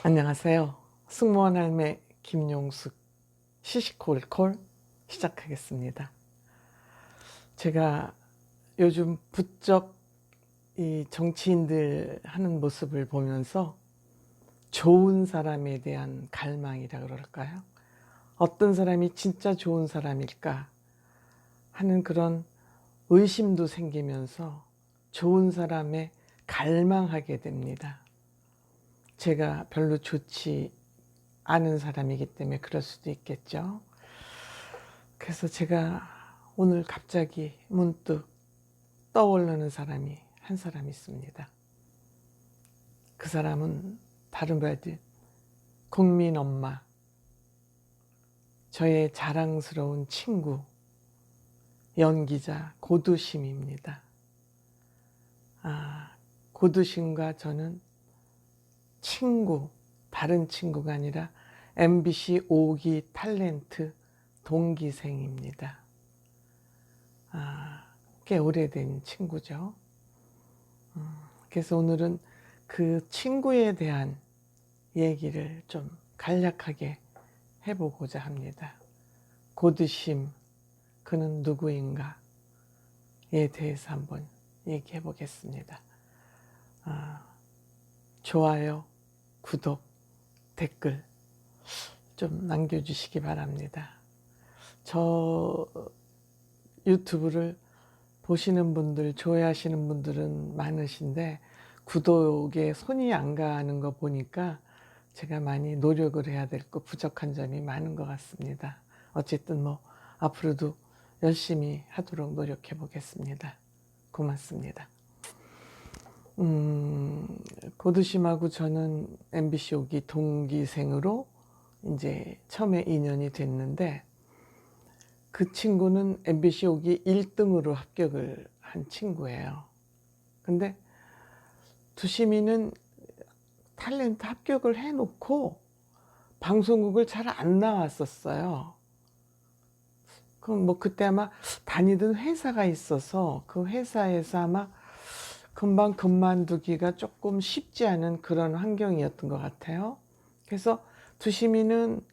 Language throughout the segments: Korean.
안녕하세요. 승무원 할매 김용숙 시시콜콜 시작하겠습니다. 제가 요즘 부쩍 이 정치인들 하는 모습을 보면서 좋은 사람에 대한 갈망이라 그럴까요? 어떤 사람이 진짜 좋은 사람일까 하는 그런 의심도 생기면서 좋은 사람에 갈망하게 됩니다. 제가 별로 좋지 않은 사람이기 때문에 그럴 수도 있겠죠. 그래서 제가 오늘 갑자기 문득 떠오르는 사람이 한 사람 있습니다. 그 사람은 다른 말들 국민 엄마, 저의 자랑스러운 친구, 연기자 고두심입니다. 고두심과 저는 친구, 다른 친구가 아니라 MBC 5기 탤런트 동기생입니다. 꽤 오래된 친구죠. 그래서 오늘은 그 친구에 대한 얘기를 좀 간략하게 해보고자 합니다. 고두심, 그는 누구인가에 대해서 한번 얘기해 보겠습니다. 좋아요, 구독, 댓글 좀 남겨주시기 바랍니다. 저 유튜브를 보시는 분들, 좋아하시는 분들은 많으신데 구독에 손이 안 가는 거 보니까 제가 많이 노력을 해야 될 거 부족한 점이 많은 것 같습니다. 어쨌든 뭐 앞으로도 열심히 하도록 노력해 보겠습니다. 고맙습니다. 고두심하고 저는 MBC 5기 동기생으로 이제 처음에 인연이 됐는데 그 친구는 MBC 5기 1등으로 합격을 한 친구예요. 근데 두심이는 탤런트 합격을 해놓고 방송국을 잘 안 나왔었어요. 그럼 뭐 그때 아마 다니던 회사가 있어서 그 회사에서 아마 금방 그만두기가 조금 쉽지 않은 그런 환경이었던 것 같아요. 그래서 두심이는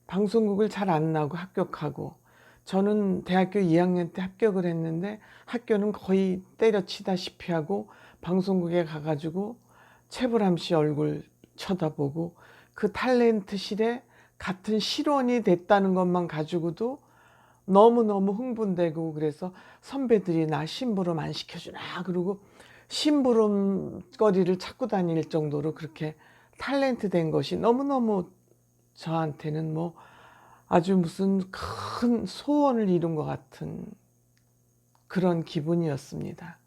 방송국을 잘 안 나오고 합격하고, 저는 대학교 2학년 때 합격을 했는데 학교는 거의 때려치다시피 하고 방송국에 가가지고 최불암 씨 얼굴 쳐다보고 그 탤런트실에 같은 실원이 됐다는 것만 가지고도 너무너무 흥분되고, 그래서 선배들이 나 심부름 안 시켜주나 그러고 심부름거리를 찾고 다닐 정도로 그렇게 탤런트 된 것이 너무너무 저한테는 뭐 아주 무슨 큰 소원을 이룬 것 같은 그런 기분이었습니다.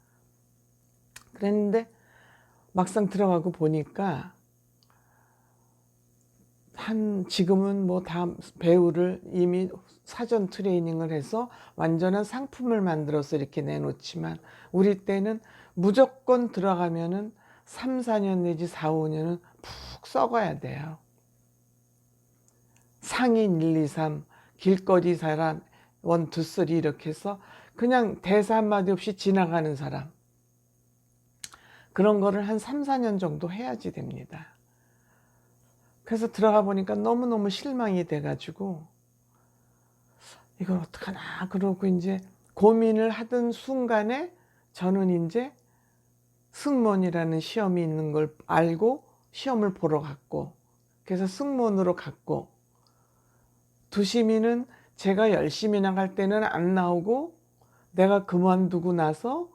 그랬는데 막상 들어가고 보니까 지금은 뭐 다 배우를 이미 사전 트레이닝을 해서 완전한 상품을 만들어서 이렇게 내놓지만 우리 때는 무조건 들어가면은 3, 4년 내지 4, 5년은 푹 썩어야 돼요. 상인 1, 2, 3, 길거리 사람 1, 2, 3 이렇게 해서 그냥 대사 한마디 없이 지나가는 사람, 그런 거를 한 3, 4년 정도 해야지 됩니다. 그래서 들어가 보니까 너무너무 실망이 돼가지고 이걸 어떡하나 그러고 이제 고민을 하던 순간에 저는 이제 승무원이라는 시험이 있는 걸 알고 시험을 보러 갔고, 그래서 승무원으로 갔고, 두심이는 제가 열심히 나갈 때는 안 나오고 내가 그만두고 나서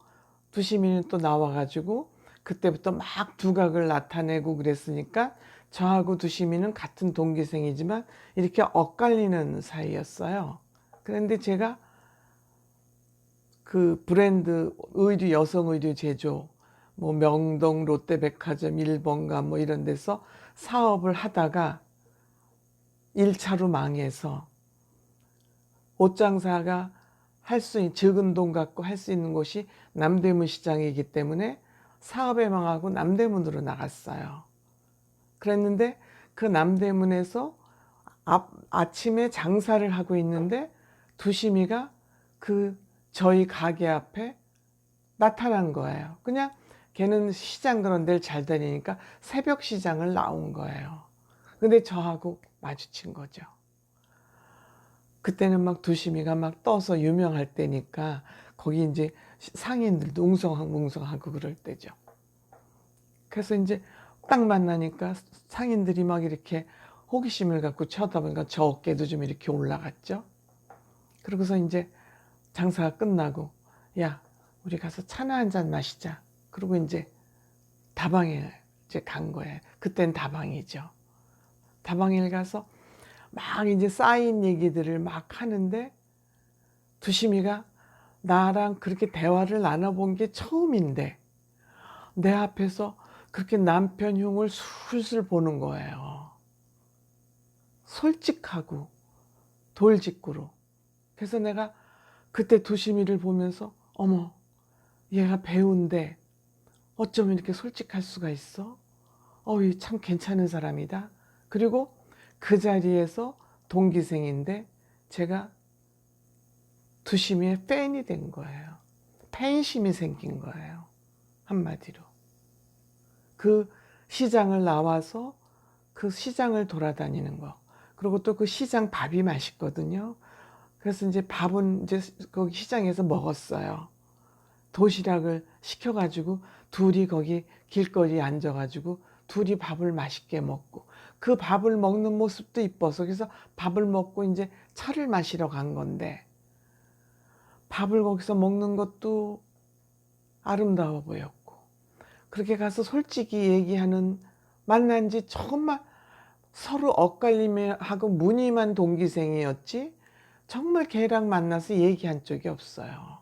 두심이는 또 나와가지고 그때부터 막 두각을 나타내고 그랬으니까 저하고 두심이는 같은 동기생이지만 이렇게 엇갈리는 사이였어요. 그런데 제가 그 브랜드 의류, 여성 의류 제조, 뭐 명동 롯데백화점 1번가 뭐 이런 데서 사업을 하다가 1차로 망해서 옷장사가 적은 돈 갖고 할 수 있는 곳이 남대문 시장이기 때문에 사업에 망하고 남대문으로 나갔어요. 그랬는데 그 남대문에서 아침에 장사를 하고 있는데 두심이가 저희 가게 앞에 나타난 거예요. 그냥 걔는 시장 그런 데를 잘 다니니까 새벽 시장을 나온 거예요. 근데 저하고 마주친 거죠. 그때는 막 두심이가 막 떠서 유명할 때니까 거기 이제 상인들도 웅성하고 그럴 때죠. 그래서 이제 딱 만나니까 상인들이 막 이렇게 호기심을 갖고 쳐다보니까 저 어깨도 좀 이렇게 올라갔죠. 그러고서 이제 장사가 끝나고, 야, 우리 가서 차나 한 잔 마시자. 그리고 이제 다방에 이제 간 거예요. 그땐 다방이죠. 다방에 가서 막 이제 쌓인 얘기들을 막 하는데 두심이가 나랑 그렇게 대화를 나눠본 게 처음인데 내 앞에서 그렇게 남편 흉을 술술 보는 거예요. 솔직하고 돌직구로. 그래서 내가 그때 두심이를 보면서 어머, 얘가 배우인데 어쩌면 이렇게 솔직할 수가 있어? 어이, 참 괜찮은 사람이다. 그리고 그 자리에서 동기생인데 제가 두심이의 팬이 된 거예요. 팬심이 생긴 거예요. 한마디로. 그 시장을 나와서 그 시장을 돌아다니는 거. 그리고 또 그 시장 밥이 맛있거든요. 그래서 이제 밥은 이제 거기 시장에서 먹었어요. 도시락을 시켜가지고 둘이 거기 길거리에 앉아가지고 둘이 밥을 맛있게 먹고 그 밥을 먹는 모습도 이뻐서 그래서 밥을 먹고 이제 차를 마시러 간 건데 밥을 거기서 먹는 것도 아름다워 보였고 그렇게 가서 솔직히 얘기하는 만난 지 정말 서로 엇갈림하고 무늬만 동기생이었지 정말 걔랑 만나서 얘기한 적이 없어요.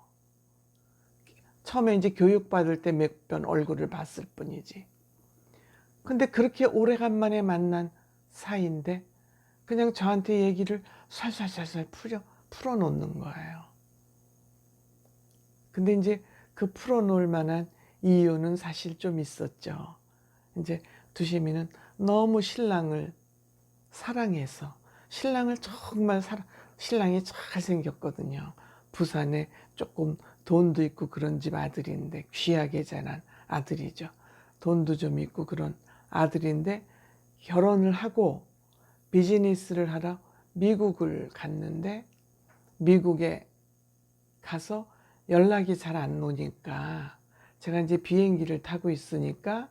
처음에 이제 교육받을 때 몇 번 얼굴을 봤을 뿐이지. 근데 그렇게 오래간만에 만난 사이인데 그냥 저한테 얘기를 살살살살 풀어놓는 거예요. 근데 이제 그 풀어놓을 만한 이유는 사실 좀 있었죠. 이제 두심이는 너무 신랑을 사랑해서 신랑을 정말 신랑이 잘생겼거든요. 부산에 조금 돈도 있고 그런 집 아들인데 귀하게 자란 아들이죠. 돈도 좀 있고 그런 아들인데 결혼을 하고 비즈니스를 하러 미국을 갔는데 미국에 가서 연락이 잘 안 오니까 제가 이제 비행기를 타고 있으니까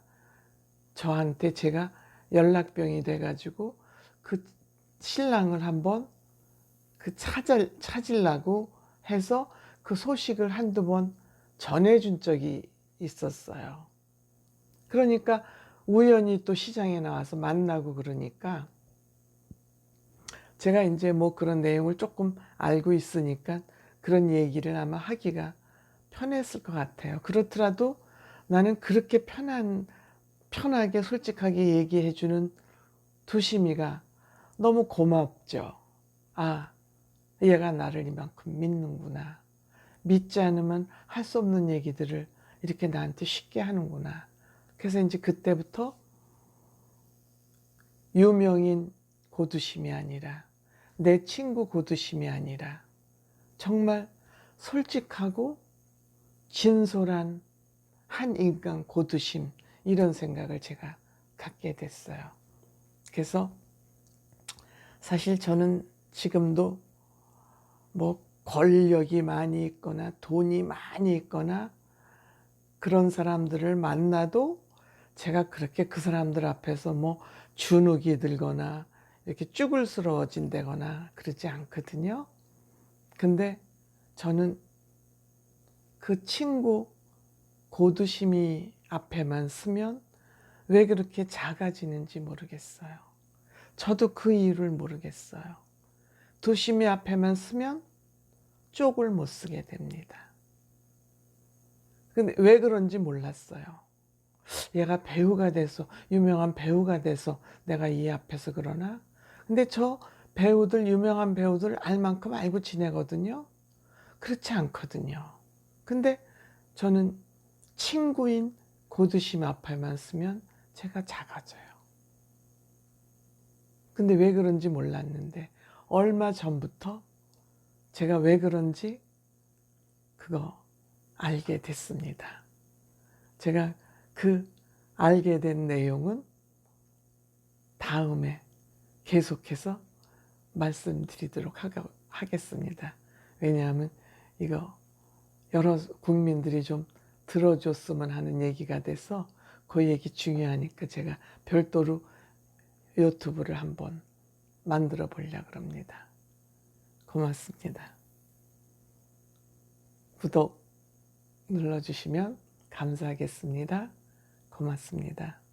저한테 제가 연락병이 돼가지고 그 신랑을 한번 찾으려고 해서 그 소식을 한두 번 전해준 적이 있었어요. 그러니까 우연히 또 시장에 나와서 만나고 그러니까 제가 이제 뭐 그런 내용을 조금 알고 있으니까 그런 얘기를 아마 하기가 편했을 것 같아요. 그렇더라도 나는 그렇게 편하게 솔직하게 얘기해주는 두심이가 너무 고맙죠. 아, 얘가 나를 이만큼 믿는구나. 믿지 않으면 할 수 없는 얘기들을 이렇게 나한테 쉽게 하는구나. 그래서 이제 그때부터 유명인 고두심이 아니라 내 친구 고두심이 아니라 정말 솔직하고 진솔한 한 인간 고두심 이런 생각을 제가 갖게 됐어요. 그래서 사실 저는 지금도 뭐 권력이 많이 있거나 돈이 많이 있거나 그런 사람들을 만나도 제가 그렇게 그 사람들 앞에서 뭐 주눅이 들거나 이렇게 쭈글스러워진다거나 그러지 않거든요. 근데 저는 그 친구 고두심이 앞에만 서면 왜 그렇게 작아지는지 모르겠어요. 저도 그 이유를 모르겠어요. 두심이 앞에만 서면 쪽을 못 쓰게 됩니다. 근데 왜 그런지 몰랐어요. 얘가 배우가 돼서 유명한 배우가 돼서 내가 이 앞에서 그러나? 근데 저 배우들 유명한 배우들 알 만큼 알고 지내거든요. 그렇지 않거든요. 근데 저는 친구인 고두심 앞에만 쓰면 제가 작아져요. 근데 왜 그런지 몰랐는데 얼마 전부터 제가 왜 그런지 그거 알게 됐습니다. 제가 그 알게 된 내용은 다음에 계속해서 말씀드리도록 하겠습니다. 왜냐하면 이거 여러 국민들이 좀 들어줬으면 하는 얘기가 돼서 그 얘기 중요하니까 제가 별도로 유튜브를 한번 만들어 보려고 합니다. 고맙습니다. 구독 눌러주시면 감사하겠습니다. 고맙습니다.